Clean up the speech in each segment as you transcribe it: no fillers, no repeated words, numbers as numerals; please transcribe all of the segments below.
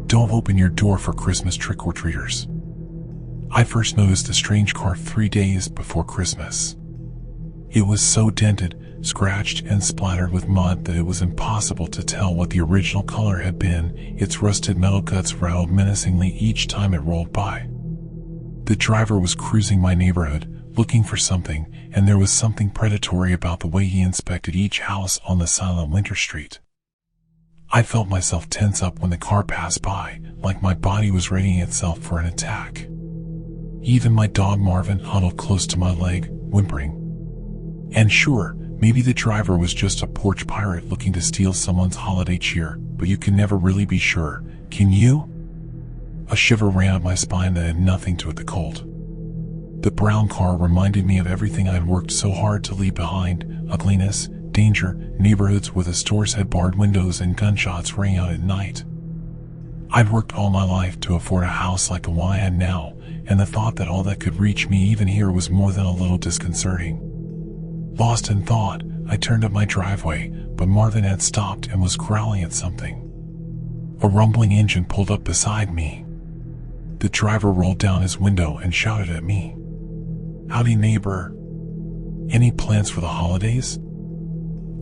Don't open your door for Christmas trick-or-treaters. I first noticed the strange car 3 days before Christmas. It was so dented, scratched, and splattered with mud that it was impossible to tell what the original color had been. Its rusted metal guts rattled menacingly each time it rolled by. The driver was cruising my neighborhood, looking for something, and there was something predatory about the way he inspected each house on the silent winter street. I felt myself tense up when the car passed by, like my body was readying itself for an attack. Even my dog Marvin huddled close to my leg, whimpering. And sure, maybe the driver was just a porch pirate looking to steal someone's holiday cheer, but you can never really be sure, can you? A shiver ran up my spine that had nothing to do with the cold. The brown car reminded me of everything I'd worked so hard to leave behind: ugliness, danger, neighborhoods where the stores had barred windows and gunshots rang out at night. I'd worked all my life to afford a house like the one I had now, and the thought that all that could reach me even here was more than a little disconcerting. Lost in thought, I turned up my driveway, but Marvin had stopped and was growling at something. A rumbling engine pulled up beside me. The driver rolled down his window and shouted at me. "Howdy, neighbor. Any plans for the holidays?"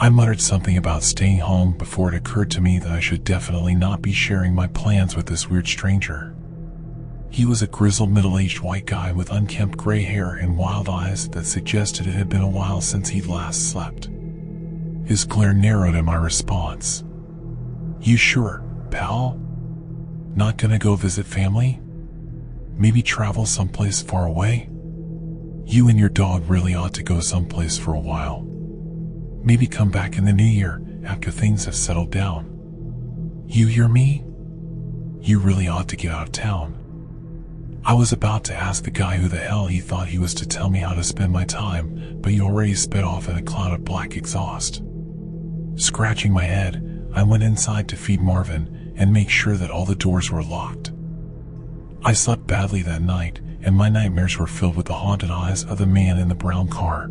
I muttered something about staying home before it occurred to me that I should definitely not be sharing my plans with this weird stranger. He was a grizzled middle-aged white guy with unkempt gray hair and wild eyes that suggested it had been a while since he'd last slept. His glare narrowed at my response. "You sure, pal? Not gonna go visit family? Maybe travel someplace far away? You and your dog really ought to go someplace for a while. Maybe come back in the new year after things have settled down. You hear me? You really ought to get out of town." I was about to ask the guy who the hell he thought he was to tell me how to spend my time, but he already sped off in a cloud of black exhaust. Scratching my head, I went inside to feed Marvin and make sure that all the doors were locked. I slept badly that night, and my nightmares were filled with the haunted eyes of the man in the brown car.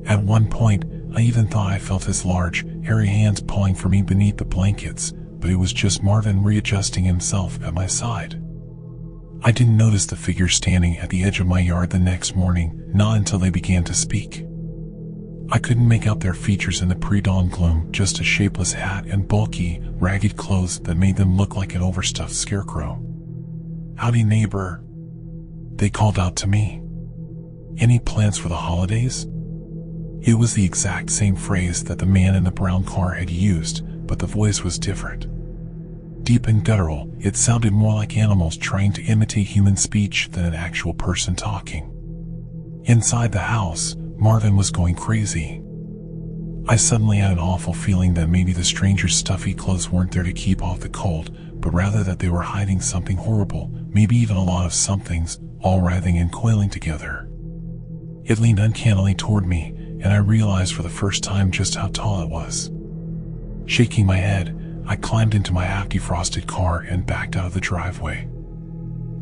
At one point, I even thought I felt his large, hairy hands pulling for me beneath the blankets, but it was just Marvin readjusting himself at my side. I didn't notice the figure standing at the edge of my yard the next morning, not until they began to speak. I couldn't make out their features in the pre-dawn gloom, just a shapeless hat and bulky, ragged clothes that made them look like an overstuffed scarecrow. "Howdy, neighbor," they called out to me. "Any plans for the holidays?" It was the exact same phrase that the man in the brown car had used, but the voice was different. Deep and guttural, it sounded more like animals trying to imitate human speech than an actual person talking. Inside the house, Marvin was going crazy. I suddenly had an awful feeling that maybe the stranger's stuffy clothes weren't there to keep off the cold, but rather that they were hiding something horrible, maybe even a lot of somethings, all writhing and coiling together. It leaned uncannily toward me, and I realized for the first time just how tall it was. Shaking my head, I climbed into my half-defrosted car and backed out of the driveway.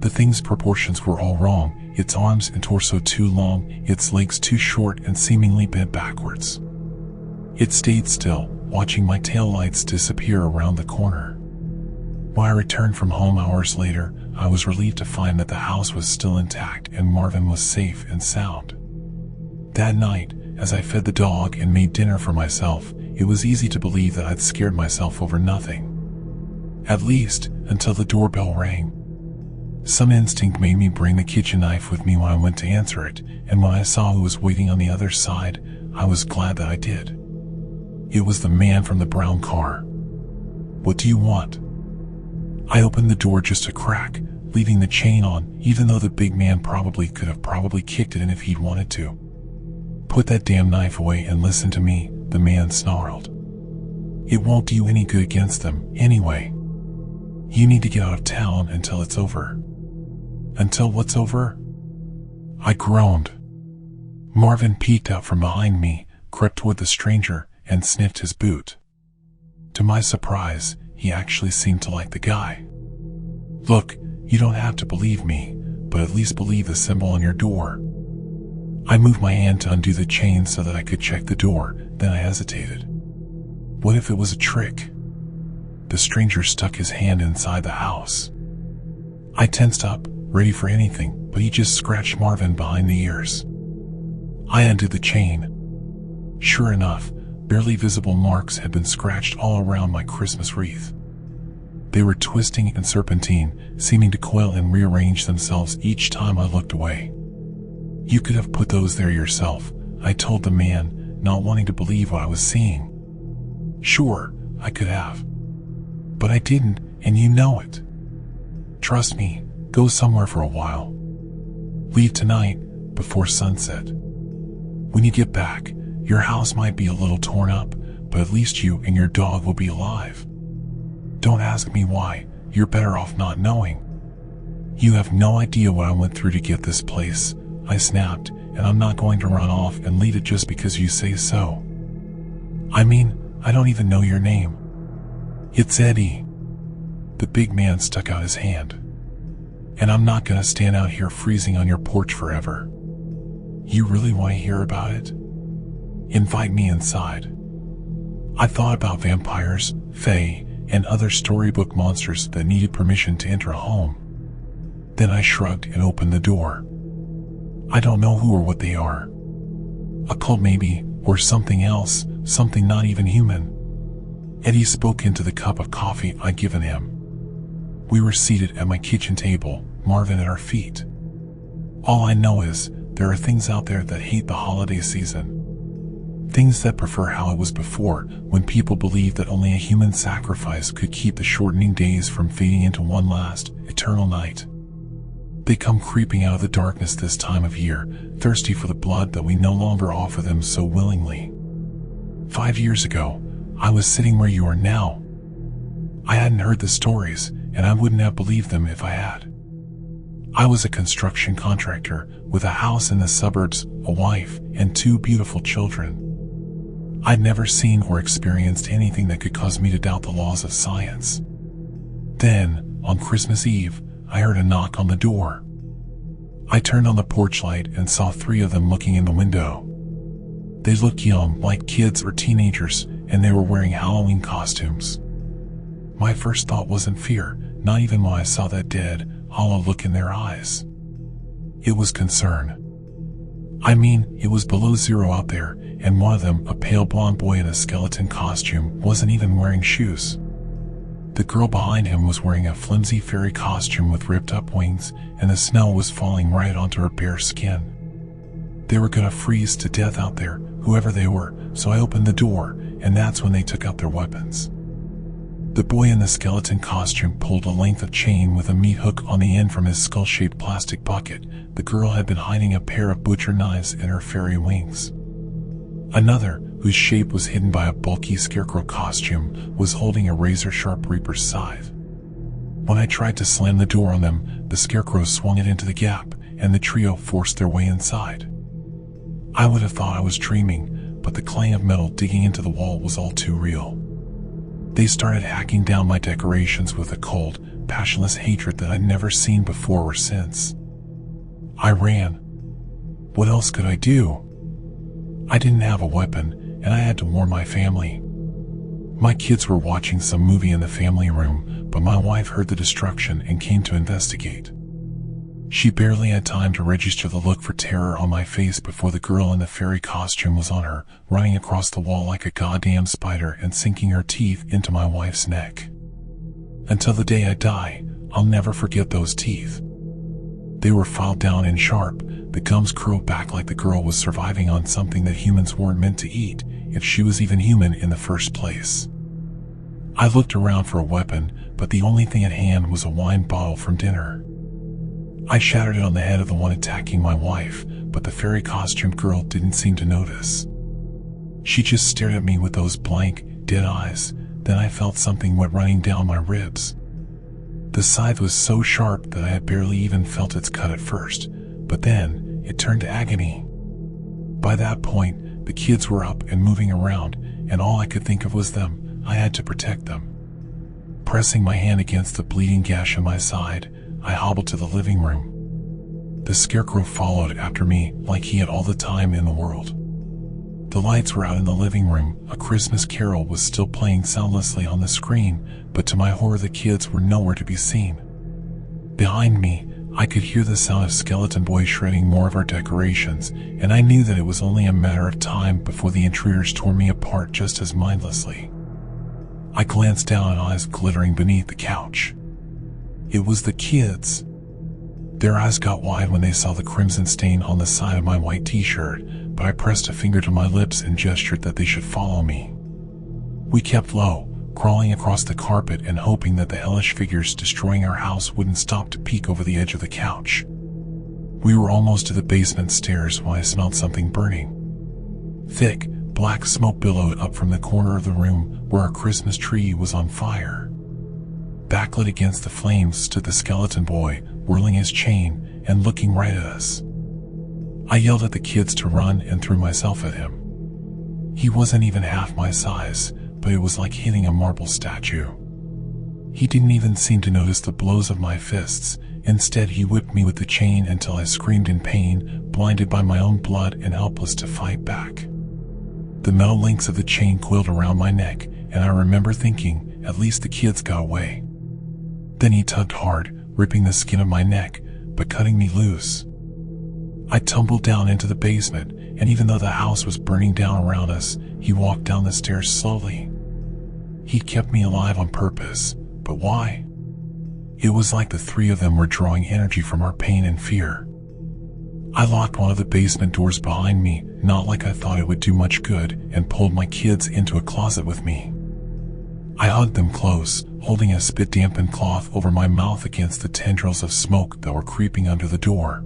The thing's proportions were all wrong, its arms and torso too long, its legs too short and seemingly bent backwards. It stayed still, watching my taillights disappear around the corner. When I returned from home hours later, I was relieved to find that the house was still intact and Marvin was safe and sound. That night, as I fed the dog and made dinner for myself, it was easy to believe that I'd scared myself over nothing. At least, until the doorbell rang. Some instinct made me bring the kitchen knife with me when I went to answer it, and when I saw who was waiting on the other side, I was glad that I did. It was the man from the brown car. "What do you want?" I opened the door just a crack, leaving the chain on, even though the big man could have kicked it in if he'd wanted to. "Put that damn knife away and listen to me," the man snarled. "It won't do you any good against them, anyway. You need to get out of town until it's over." "Until what's over?" I groaned. Marvin peeked out from behind me, crept toward the stranger, and sniffed his boot. To my surprise, he actually seemed to like the guy. "Look, you don't have to believe me, but at least believe the symbol on your door." I moved my hand to undo the chain so that I could check the door, then I hesitated. What if it was a trick? the stranger stuck his hand inside the house. I tensed up, ready for anything, but he just scratched Marvin behind the ears. I undid the chain. Sure enough, barely visible marks had been scratched all around my Christmas wreath. They were twisting and serpentine, seeming to coil and rearrange themselves each time I looked away. You could have put those there yourself, I told the man, not wanting to believe what I was seeing. Sure, I could have. But I didn't, and you know it. Trust me, go somewhere for a while. Leave tonight, before sunset. When you get back, your house might be a little torn up, but at least you and your dog will be alive. Don't ask me why, you're better off not knowing. You have no idea what I went through to get this place, I snapped, and I'm not going to run off and leave it just because you say so. I mean, I don't even know your name. It's Eddie. The big man stuck out his hand. And I'm not gonna stand out here freezing on your porch forever. You really want to hear about it? Invite me inside. I thought about vampires, fae, and other storybook monsters that needed permission to enter a home. Then I shrugged and opened the door. I don't know who or what they are. A cult maybe, or something else, something not even human. Eddie spoke into the cup of coffee I'd given him. We were seated at my kitchen table, Marvin at our feet. All I know is, there are things out there that hate the holiday season. Things that prefer how it was before, when people believed that only a human sacrifice could keep the shortening days from fading into one last, eternal night. They come creeping out of the darkness this time of year, thirsty for the blood that we no longer offer them so willingly. 5 years ago, I was sitting where you are now. I hadn't heard the stories, and I wouldn't have believed them if I had. I was a construction contractor with a house in the suburbs, a wife, and 2 beautiful children. I'd never seen or experienced anything that could cause me to doubt the laws of science. Then, on Christmas Eve, I heard a knock on the door. I turned on the porch light and saw 3 of them looking in the window. They looked young, like kids or teenagers, and they were wearing Halloween costumes. My first thought wasn't fear, not even when I saw that dead, hollow look in their eyes. It was concern. I mean, it was below zero out there, and one of them, a pale blonde boy in a skeleton costume, wasn't even wearing shoes. The girl behind him was wearing a flimsy fairy costume with ripped up wings, and the snow was falling right onto her bare skin. They were gonna freeze to death out there, whoever they were, so I opened the door, and that's when they took out their weapons. The boy in the skeleton costume pulled a length of chain with a meat hook on the end from his skull-shaped plastic bucket. The girl had been hiding a pair of butcher knives in her fairy wings. Another, whose shape was hidden by a bulky scarecrow costume, was holding a razor-sharp reaper's scythe. When I tried to slam the door on them, the scarecrow swung it into the gap, and the trio forced their way inside. I would have thought I was dreaming, but the clang of metal digging into the wall was all too real. They started hacking down my decorations with a cold, passionless hatred that I'd never seen before or since. I ran. What else could I do? I didn't have a weapon, and I had to warn my family. My kids were watching some movie in the family room, but my wife heard the destruction and came to investigate. She barely had time to register the look for terror on my face before the girl in the fairy costume was on her, running across the wall like a goddamn spider and sinking her teeth into my wife's neck. Until the day I die, I'll never forget those teeth. They were filed down and sharp, the gums curled back like the girl was surviving on something that humans weren't meant to eat, if she was even human in the first place. I looked around for a weapon, but the only thing at hand was a wine bottle from dinner. I shattered it on the head of the one attacking my wife, but the fairy costume girl didn't seem to notice. She just stared at me with those blank, dead eyes. Then I felt something wet running down my ribs. The scythe was so sharp that I had barely even felt its cut at first, but then it turned to agony. By that point, the kids were up and moving around, and all I could think of was them. I had to protect them. Pressing my hand against the bleeding gash in my side, I hobbled to the living room. The scarecrow followed after me like he had all the time in the world. The lights were out in the living room. A Christmas Carol was still playing soundlessly on the screen, but to my horror the kids were nowhere to be seen. Behind me, I could hear the sound of Skeleton Boy shredding more of our decorations, and I knew that it was only a matter of time before the intruders tore me apart just as mindlessly. I glanced down at eyes glittering beneath the couch. It was the kids. Their eyes got wide when they saw the crimson stain on the side of my white t-shirt, but I pressed a finger to my lips and gestured that they should follow me. We kept low, crawling across the carpet and hoping that the hellish figures destroying our house wouldn't stop to peek over the edge of the couch. We were almost to the basement stairs when I smelled something burning. Thick, black smoke billowed up from the corner of the room where our Christmas tree was on fire. Backlit against the flames stood the Skeleton Boy, whirling his chain and looking right at us. I yelled at the kids to run and threw myself at him. He wasn't even half my size, but it was like hitting a marble statue. He didn't even seem to notice the blows of my fists. Instead, he whipped me with the chain until I screamed in pain, blinded by my own blood and helpless to fight back. The metal links of the chain coiled around my neck, and I remember thinking, at least the kids got away. Then he tugged hard, ripping the skin of my neck, but cutting me loose. I tumbled down into the basement, and even though the house was burning down around us, he walked down the stairs slowly. He kept me alive on purpose, but why? It was like the three of them were drawing energy from our pain and fear. I locked one of the basement doors behind me, not like I thought it would do much good, and pulled my kids into a closet with me. I hugged them close, holding a spit-dampened cloth over my mouth against the tendrils of smoke that were creeping under the door.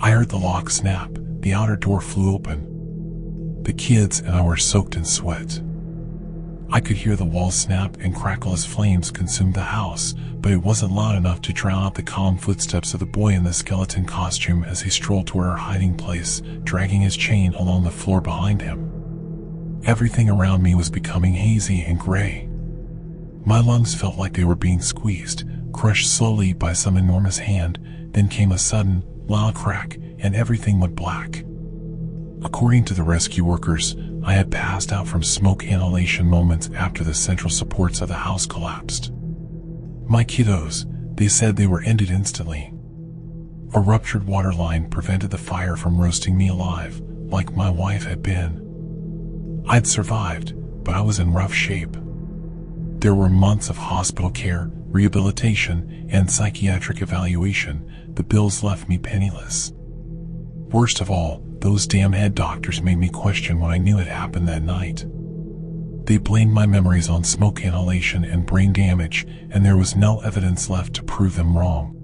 I heard the lock snap. The outer door flew open. The kids and I were soaked in sweat. I could hear the walls snap and crackle as flames consumed the house, but it wasn't loud enough to drown out the calm footsteps of the boy in the skeleton costume as he strolled toward our hiding place, dragging his chain along the floor behind him. Everything around me was becoming hazy and gray. My lungs felt like they were being squeezed, crushed slowly by some enormous hand. Then came a sudden, loud crack, and everything went black. According to the rescue workers, I had passed out from smoke inhalation moments after the central supports of the house collapsed. My kiddos, they said they were ended instantly. A ruptured water line prevented the fire from roasting me alive, like my wife had been. I'd survived, but I was in rough shape. There were months of hospital care, rehabilitation, and psychiatric evaluation. The bills left me penniless. Worst of all, those damn head doctors made me question what I knew had happened that night. They blamed my memories on smoke inhalation and brain damage, and there was no evidence left to prove them wrong.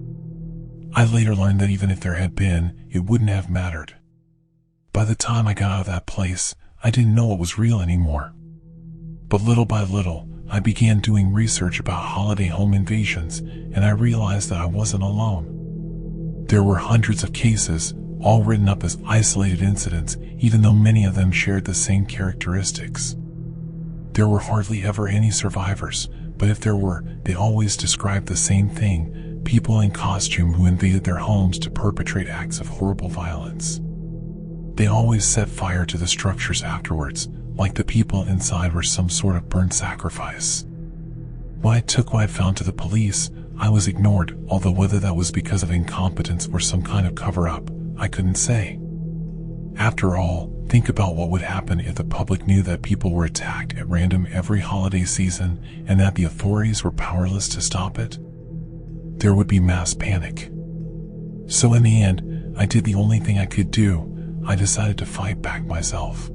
I later learned that even if there had been, it wouldn't have mattered. By the time I got out of that place, I didn't know what was real anymore. But little by little, I began doing research about holiday home invasions, and I realized that I wasn't alone. There were hundreds of cases, all written up as isolated incidents, even though many of them shared the same characteristics. There were hardly ever any survivors, but if there were, they always described the same thing: people in costume who invaded their homes to perpetrate acts of horrible violence. They always set fire to the structures afterwards, like the people inside were some sort of burnt sacrifice. When I took what I found to the police, I was ignored, although whether that was because of incompetence or some kind of cover-up, I couldn't say. After all, think about what would happen if the public knew that people were attacked at random every holiday season and that the authorities were powerless to stop it. There would be mass panic. So in the end, I did the only thing I could do. I decided to fight back myself.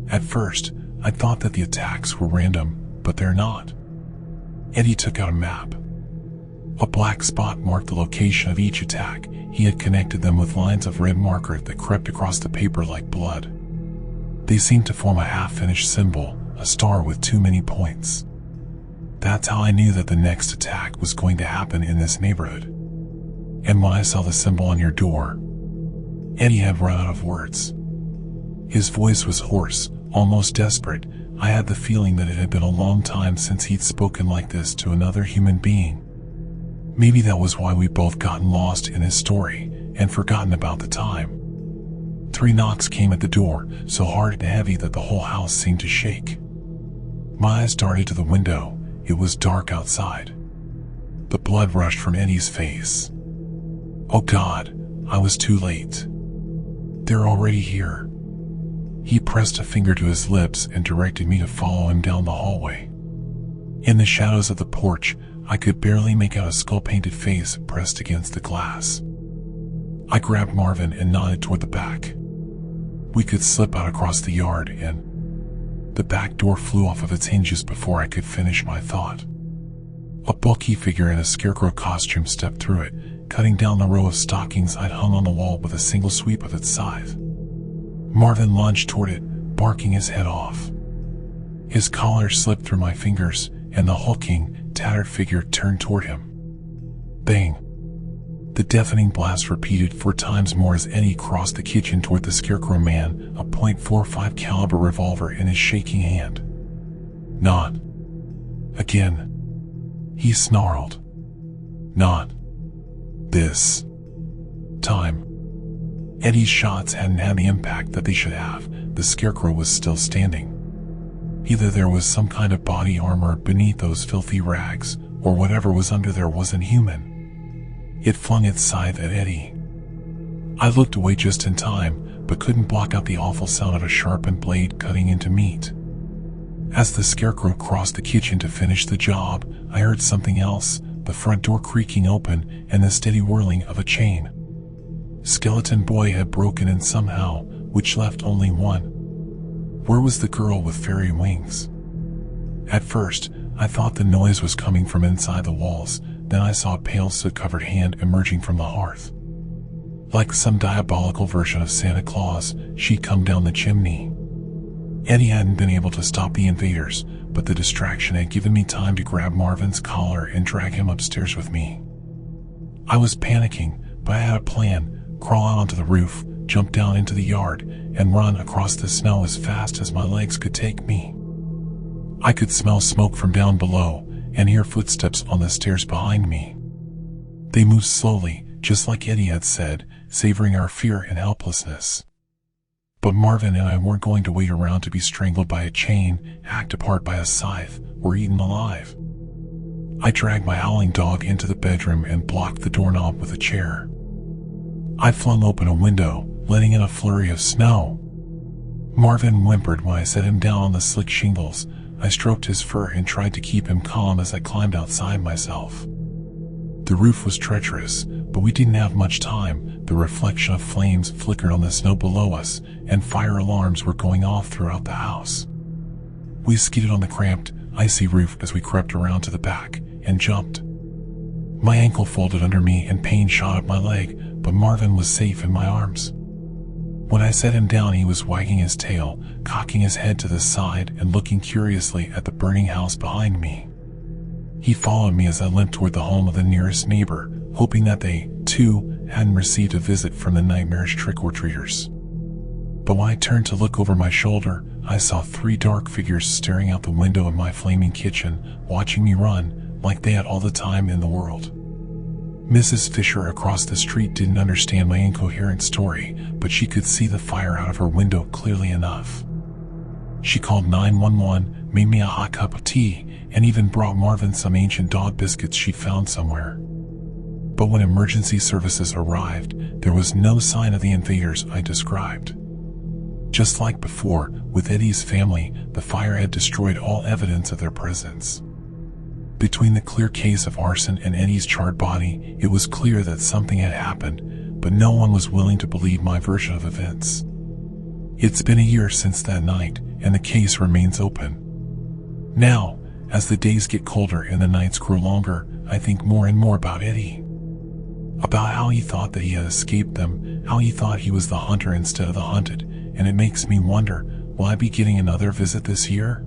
At first, I thought that the attacks were random, but they're not. Eddie took out a map. A black spot marked the location of each attack. He had connected them with lines of red marker that crept across the paper like blood. They seemed to form a half-finished symbol, a star with too many points. That's how I knew that the next attack was going to happen in this neighborhood. And when I saw the symbol on your door, Eddie had run out of words. His voice was hoarse, almost desperate. I had the feeling that it had been a long time since he'd spoken like this to another human being. Maybe that was why we'd both gotten lost in his story and forgotten about the time. 3 knocks came at the door, so hard and heavy that the whole house seemed to shake. My eyes darted to the window. It was dark outside. The blood rushed from Eddie's face. Oh God, I was too late. They're already here. He pressed a finger to his lips and directed me to follow him down the hallway. In the shadows of the porch, I could barely make out a skull-painted face pressed against the glass. I grabbed Marvin and nodded toward the back. We could slip out across the yard, and the back door flew off of its hinges before I could finish my thought. A bulky figure in a scarecrow costume stepped through it, cutting down the row of stockings I'd hung on the wall with a single sweep of its scythe. Marvin lunged toward it, barking his head off. His collar slipped through my fingers, and the hulking, tattered figure turned toward him. Bang! The deafening blast repeated 4 times more as Eddie crossed the kitchen toward the scarecrow man, a .45 caliber revolver in his shaking hand. Not again, he snarled. Not this time. Eddie's shots hadn't had the impact that they should have. The scarecrow was still standing. Either there was some kind of body armor beneath those filthy rags, or whatever was under there wasn't human. It flung its scythe at Eddie. I looked away just in time, but couldn't block out the awful sound of a sharpened blade cutting into meat. As the scarecrow crossed the kitchen to finish the job, I heard something else, the front door creaking open and the steady whirling of a chain. Skeleton Boy had broken in somehow, which left only one. Where was the girl with fairy wings? At first, I thought the noise was coming from inside the walls. Then I saw a pale soot-covered hand emerging from the hearth. Like some diabolical version of Santa Claus, she'd come down the chimney. Eddie hadn't been able to stop the invaders, but the distraction had given me time to grab Marvin's collar and drag him upstairs with me. I was panicking, but I had a plan: crawl out onto the roof, jump down into the yard, and run across the snow as fast as my legs could take me. I could smell smoke from down below, and hear footsteps on the stairs behind me. They moved slowly, just like Eddie had said, savoring our fear and helplessness. But Marvin and I weren't going to wait around to be strangled by a chain, hacked apart by a scythe, or eaten alive. I dragged my howling dog into the bedroom and blocked the doorknob with a chair. I flung open a window, letting in a flurry of snow. Marvin whimpered when I set him down on the slick shingles. I stroked his fur and tried to keep him calm as I climbed outside myself. The roof was treacherous, but we didn't have much time. The reflection of flames flickered on the snow below us, and fire alarms were going off throughout the house. We skidded on the cramped, icy roof as we crept around to the back, and jumped. My ankle folded under me and pain shot up my leg, but Marvin was safe in my arms. When I set him down, he was wagging his tail, cocking his head to the side and looking curiously at the burning house behind me. He followed me as I limped toward the home of the nearest neighbor, hoping that they, too, hadn't received a visit from the nightmarish trick-or-treaters. But when I turned to look over my shoulder, I saw 3 dark figures staring out the window of my flaming kitchen, watching me run, like they had all the time in the world. Mrs. Fisher across the street didn't understand my incoherent story, but she could see the fire out of her window clearly enough. She called 911, made me a hot cup of tea, and even brought Marvin some ancient dog biscuits she found somewhere. But when emergency services arrived, there was no sign of the invaders I described. Just like before, with Eddie's family, the fire had destroyed all evidence of their presence. Between the clear case of arson and Eddie's charred body, it was clear that something had happened, but no one was willing to believe my version of events. It's been a year since that night, and the case remains open. Now, as the days get colder and the nights grow longer, I think more and more about Eddie. About how he thought that he had escaped them, how he thought he was the hunter instead of the hunted, and it makes me wonder, will I be getting another visit this year?